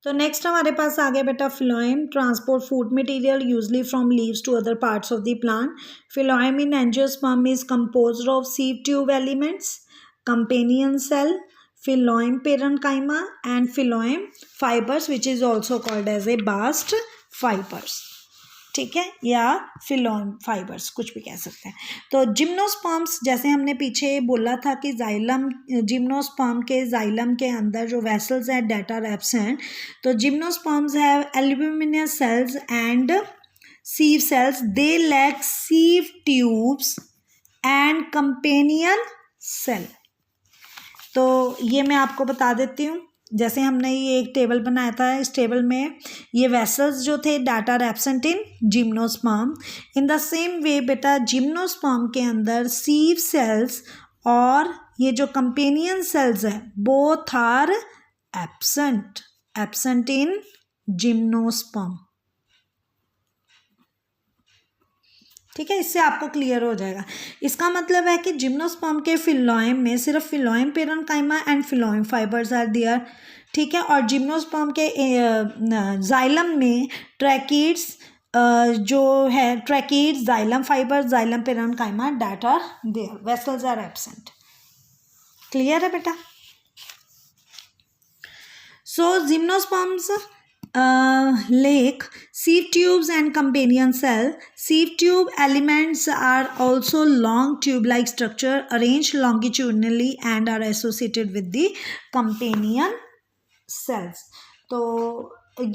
तो नेक्स्ट हमारे पास आ गया बेटा phloem, transport food material usually from leaves to other parts of the plant. Phloem in angiosperm is composed of sieve tube elements, companion cell, phloem parenchyma and phloem fibers which is also called as a bast fibers. ठीक है, या फिलोम fibres कुछ भी कह सकते हैं. तो gymnosperms, जैसे हमने पीछे बोला था कि जाइलम, जिम्नोस्पर्म के जाइलम के अंदर जो वेसल्स हैं डेट आर एब्सेंट. तो gymnosperms have albuminous cells and sieve cells. They lack sieve tubes and companion cell. तो ये मैं आपको बता देती हूँ. जैसे हमने ये एक टेबल बनाया था, इस टेबल में ये वेसल्स जो थे that are absent in gymnosperm. In the same way बेटा जिम्नोस्पर्म के अंदर सीव सेल्स और ये जो कंपेनियन सेल्स है both are absent in gymnosperm. ठीक है, इससे आपको क्लियर हो जाएगा. इसका मतलब है कि जिम्नोस्पर्म के फिलोएम में सिर्फ phloem parenchyma and phloem fibres are there. ठीक है, और जिम्नोस्पर्म के जाइलम में ट्रैकीड्स जो है, tracheids, xylem fibres, xylem parenchyma that are there. Vessels are absent. Clear है बेटा? So gymnosperms lake sieve tubes and companion cell. Sieve tube elements are also long tube-like structure arranged longitudinally and are associated with the companion cells. तो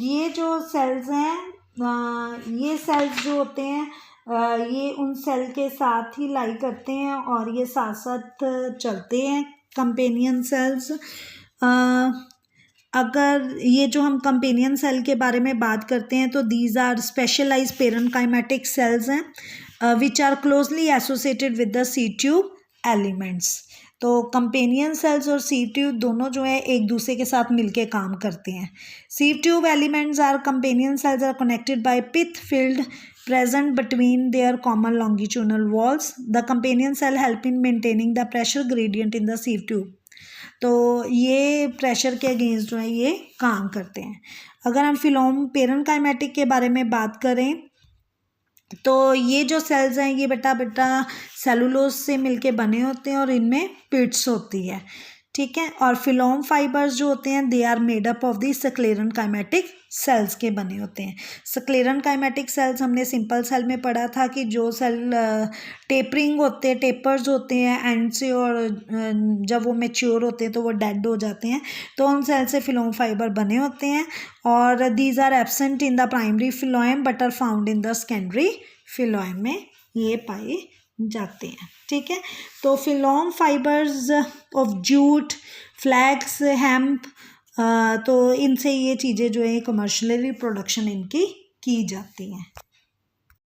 ये जो cells हैं, ये cells जो होते हैं ये उन सेल के साथ ही लाई करते हैं और ये साथ साथ चलते हैं कंपेनियन सेल्स. अगर ये जो हम कंपेनियन सेल के बारे में बात करते हैं तो these are specialise parenchymatic cells हैं which are closely associated with the sieve tube elements. तो कंपेनियन सेल्स और सीव ट्यूब दोनों जो है एक दूसरे के साथ मिलके काम करते हैं. Sieve tube elements are companion cells are connected by pith field present between their common longitudinal walls. The companion cell help in maintaining the pressure gradient in the sieve tube. तो ये प्रेशर के against जो है ये काम करते हैं. अगर हम फिलोम पेरेन्काइमेटिक के बारे में बात करें तो ये जो सेल्स हैं ये बेटा सेलुलोज से मिलके बने होते हैं और इनमें पिट्स होती है. ठीक है, और फिलोम फाइबर्स जो होते हैं they are made up of the sclerenchymatic cells के बने होते हैं. स्क्लेरेनकाइमेटिक सेल्स हमने सिंपल सेल में पढ़ा था कि जो सेल टेपरिंग होते हैं, टेपर्स होते हैं एंड से, और जब वो मैच्योर होते हैं तो वो डेड हो जाते हैं. तो उन सेल से फिलोम फाइबर बने होते हैं और these are absent in the primary phloem but are found in the secondary phloem में ये पाए जाते हैं. ठीक है, तो phloem fibres of jute, flax, hemp, तो इनसे ये चीज़ें जो है कमर्शियली प्रोडक्शन इनकी की जाती हैं.